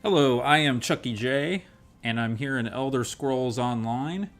Hello, I am Chucky J, and I'm here in Elder Scrolls Online,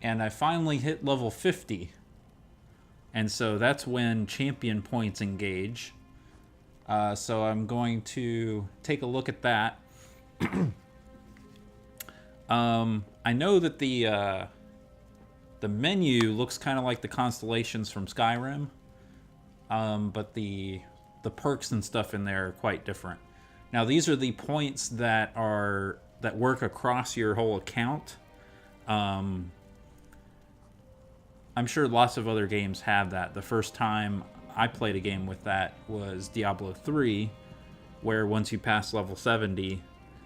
and I finally hit level 50. And so that's when champion points engage. So I'm going to take a look at that. I know that the menu looks kind of like the constellations from Skyrim, but the perks and stuff in there are quite different. Now these are the points that work across your whole account. I'm sure lots of other games have that. The first time I played a game with that was Diablo 3, where once you pass level 70,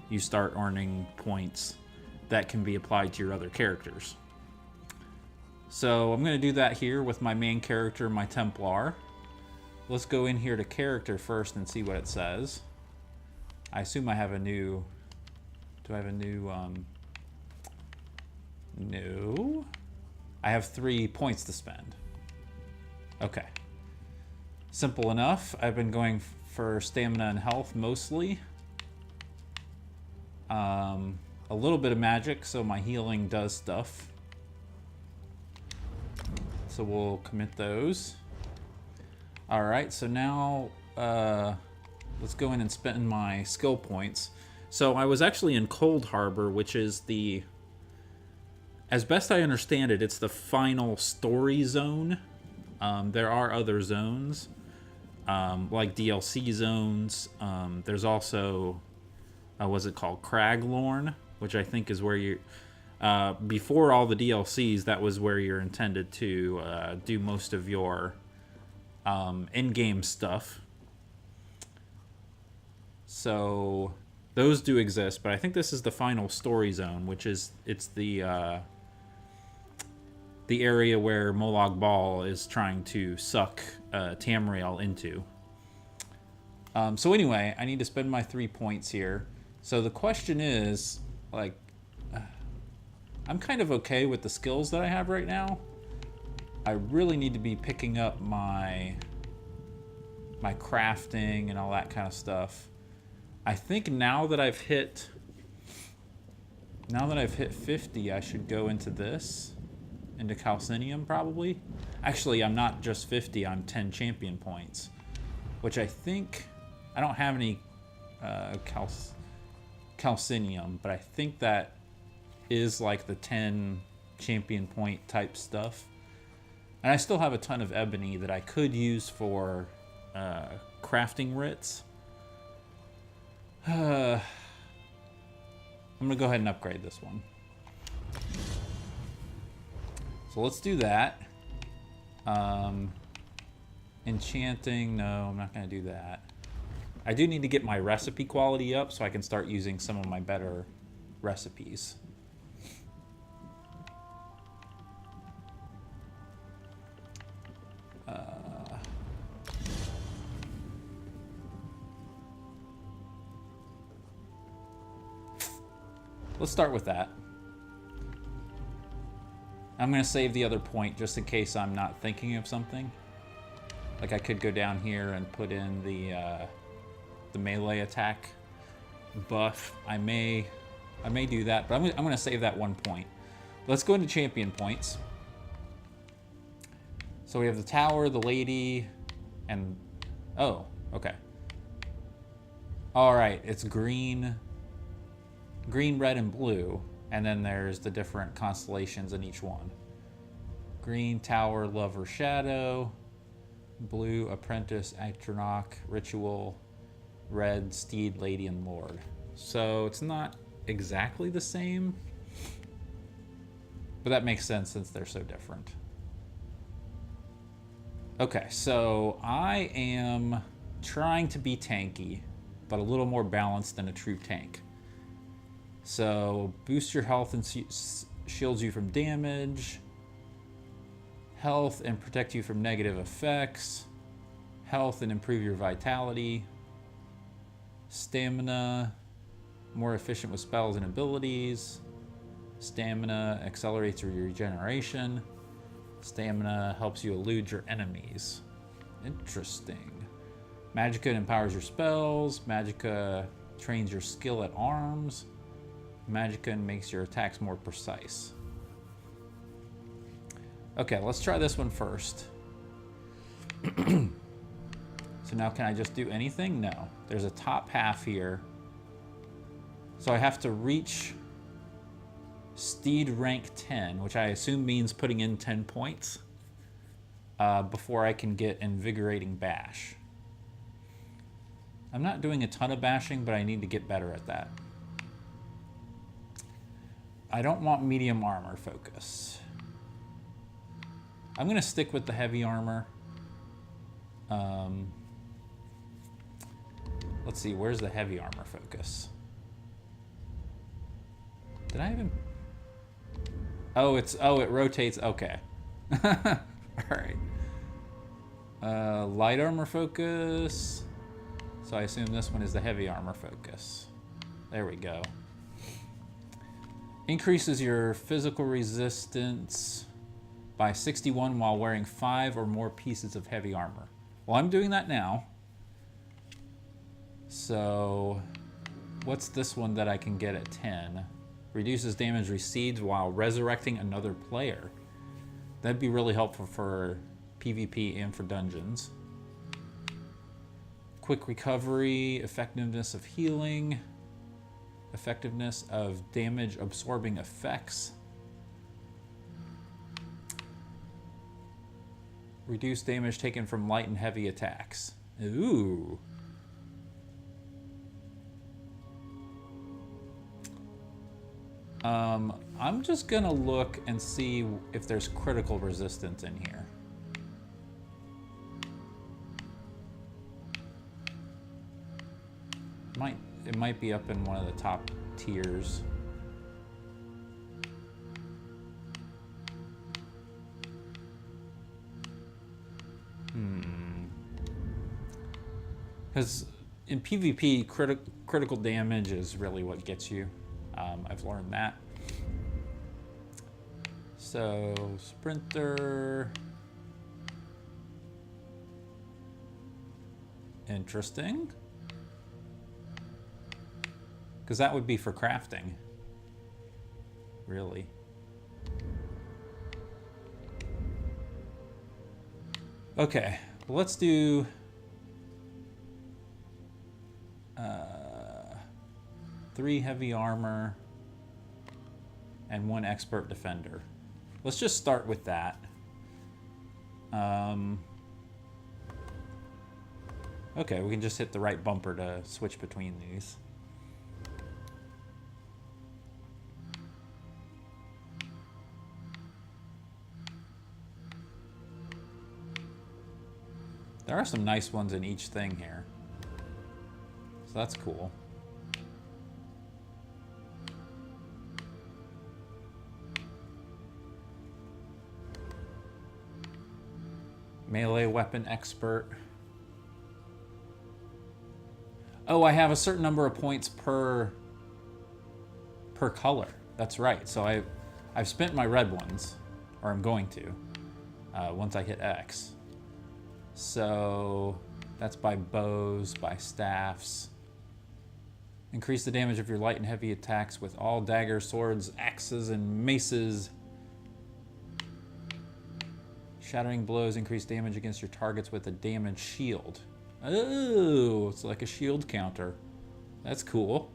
you start earning points that can be applied to your other characters. So I'm going to do that here with my main character, my Templar. Let's go in here to character first and see what it says. I assume I have a new... Do I have a new... No. I have 3 points to spend. Okay. Simple enough. I've been going for stamina and health mostly. A little bit of magic, so my healing does stuff. So we'll commit those. Alright, so now let's go in and spend my skill points. So I was actually in Cold Harbor, which is the... As best I understand it, it's the final story zone. There are other zones, like DLC zones. There's also, what's it called? Craglorn, which I think is where you... before all the DLCs, that was where you're intended to do most of your in-game stuff. So those do exist, but I think this is the final story zone, which is the area where Molag Bal is trying to suck Tamriel into. So anyway, I need to spend my 3 points here. So the question is, like, I'm kind of okay with the skills that I have right now. I really need to be picking up my crafting and all that kind of stuff. I think now that I've hit 50, I should go into this. Into Calcinium, probably. Actually, I'm not just 50, I'm 10 champion points. Which I think... I don't have any Calcinium, but I think that is like the 10 champion point type stuff. And I still have a ton of ebony that I could use for crafting writs. I'm gonna go ahead and upgrade this one. So let's do that. Enchanting, no, I'm not gonna do that. I do need to get my recipe quality up so I can start using some of my better recipes. Let's start with that. I'm going to save the other point just in case I'm not thinking of something. Like I could go down here and put in the melee attack buff. I may do that, but I'm going to save that 1 point. Let's go into champion points. So we have the tower, the lady, and... Oh, okay. Alright, it's green, red, and blue. And then there's the different constellations in each one. Green, Tower, Lover, Shadow. Blue, Apprentice, Atronach, Ritual. Red, Steed, Lady, and Lord. So it's not exactly the same. But that makes sense since they're so different. Okay, so I am trying to be tanky, but a little more balanced than a true tank. So, boost your health and shields you from damage. Health and protect you from negative effects. Health and improve your vitality. Stamina, more efficient with spells and abilities. Stamina accelerates your regeneration. Stamina helps you elude your enemies. Interesting. Magicka empowers your spells. Magicka Trains your skill at arms. Magicka makes your attacks more precise. Okay, let's try this one first. So now can I just do anything? No. There's a top half here. So I have to reach Steed rank 10, which I assume means putting in 10 points, before I can get Invigorating Bash. I'm not doing a ton of bashing, but I need to get better at that. I don't want medium armor focus. I'm going to stick with the heavy armor. Let's see, where's the heavy armor focus? Did I even... Oh, it rotates. Okay. All right. Light armor focus. So I assume this one is the heavy armor focus. There we go. Increases your physical resistance by 61 while wearing 5 or more pieces of heavy armor. Well, I'm doing that now. So what's this one that I can get at 10? Reduces damage received while resurrecting another player. That'd be really helpful for PvP and for dungeons. Quick recovery, effectiveness of healing, effectiveness of damage absorbing effects. Reduce damage taken from light and heavy attacks. Ooh. I'm just gonna look and see if there's critical resistance in here. It might be up in one of the top tiers. Because in PvP, critical damage is really what gets you. I've learned that. So, Sprinter. Interesting. Because that would be for crafting. Really. Okay, well, let's do... 3 heavy armor and 1 expert defender. Let's just start with that. Okay, we can just hit the right bumper to switch between these. There are some nice ones in each thing here. So that's cool. Melee weapon expert. Oh, I have a certain number of points per color. That's right. So I've spent my red ones, or I'm going to, once I hit X. So that's by bows, by staffs. Increase the damage of your light and heavy attacks with all daggers, swords, axes, and maces. Shattering blows increase damage against your targets with a damage shield. Oh, it's like a shield counter. That's cool.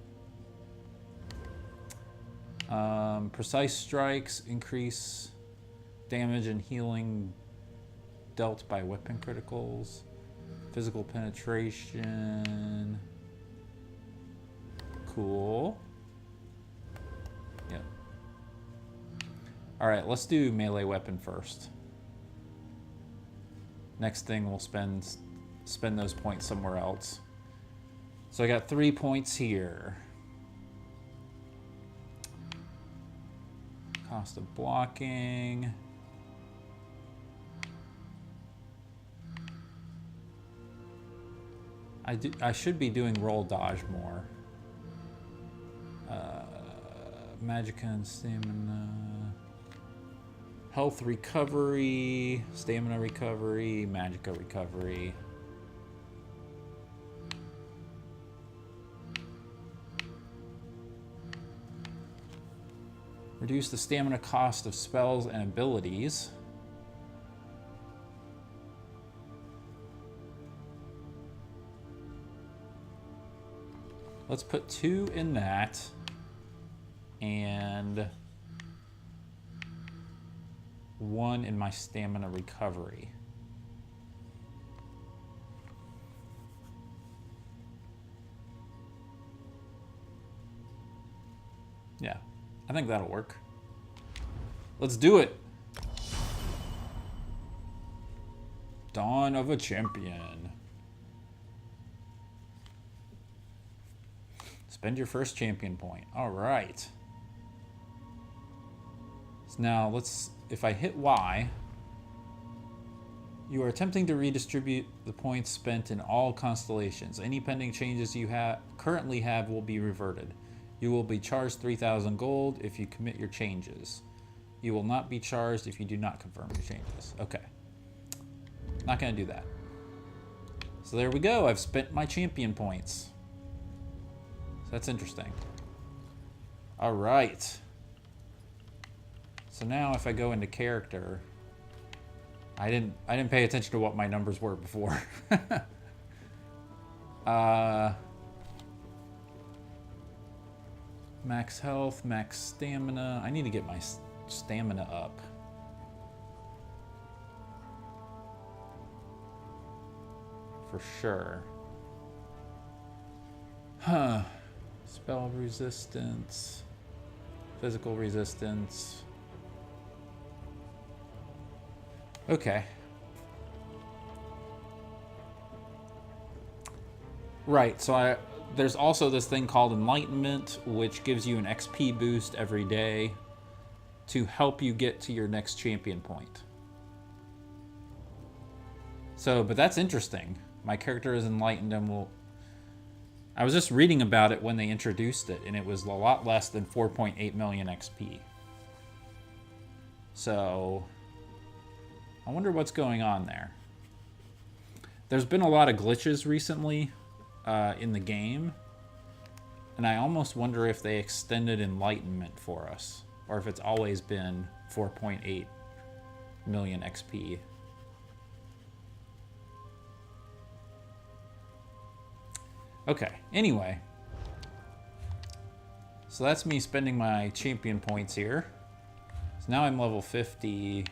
Precise strikes increase damage and healing dealt by weapon criticals. Physical penetration. Cool. Yep. All right, let's do melee weapon first. Next thing, we'll spend those points somewhere else. So I got 3 points here. Cost of blocking. I should be doing roll dodge more. Magicka and stamina. Health recovery, stamina recovery, magicka recovery. Reduce the stamina cost of spells and abilities. Let's put 2 in that. And 1 in my stamina recovery. Yeah, I think that'll work. Let's do it. Dawn of a Champion. Spend your first champion point. All right. So now let's, if I hit Y, you are attempting to redistribute the points spent in all constellations. Any pending changes you currently have will be reverted. You will be charged 3,000 gold if you commit your changes. You will not be charged if you do not confirm your changes. Okay. Not going to do that. So there we go. I've spent my champion points. So that's interesting. All right. So now if I go into character, I didn't pay attention to what my numbers were before. Max health, max stamina. I need to get my stamina up. For sure. Huh. Spell resistance. Physical resistance. Okay. Right, so there's also this thing called Enlightenment, which gives you an XP boost every day to help you get to your next champion point. So, but that's interesting. My character is enlightened and will... I was just reading about it when they introduced it, and it was a lot less than 4.8 million XP. So, I wonder what's going on there. There's been a lot of glitches recently in the game, and I almost wonder if they extended Enlightenment for us, or if it's always been 4.8 million XP. Okay, anyway. So that's me spending my champion points here. So now I'm level 50.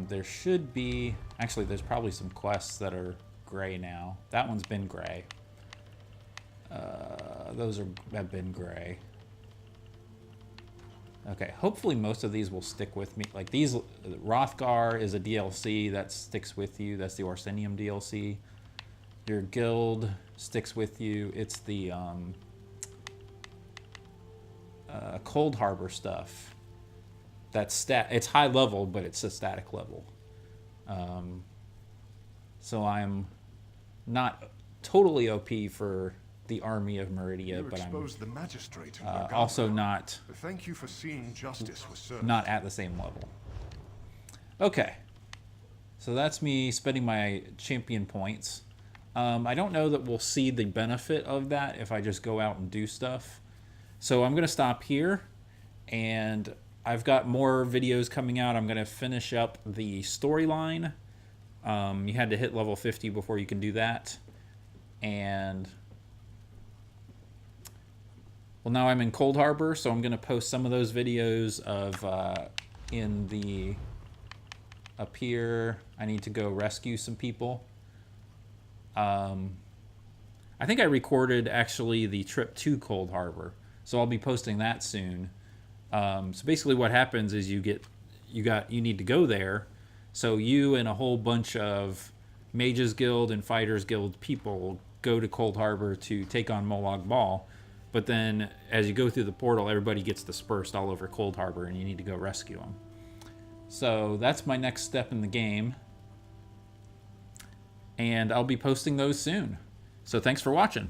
There should be... Actually, there's probably some quests that are gray now. That one's been gray. Those have been gray. Okay, hopefully most of these will stick with me. Like these, Rothgar is a DLC that sticks with you. That's the Orsinium DLC. Your guild sticks with you. It's the Cold Harbor stuff. It's high level, but it's a static level. So I'm not totally OP for the army of Meridia, but I'm also not. Thank you for seeing justice was served. Not at the same level. Okay, so that's me spending my champion points. I don't know that we'll see the benefit of that if I just go out and do stuff. So I'm going to stop here, and I've got more videos coming out. I'm going to finish up the storyline. You had to hit level 50 before you can do that. And, well, now I'm in Cold Harbor, so I'm going to post some of those videos of up here. I need to go rescue some people. I think I recorded actually the trip to Cold Harbor, so I'll be posting that soon. So basically what happens is you need to go there. So you and a whole bunch of Mages Guild and Fighters Guild people go to Cold Harbor to take on Molag Bal. But then as you go through the portal, everybody gets dispersed all over Cold Harbor and you need to go rescue them. So that's my next step in the game. And I'll be posting those soon. So thanks for watching.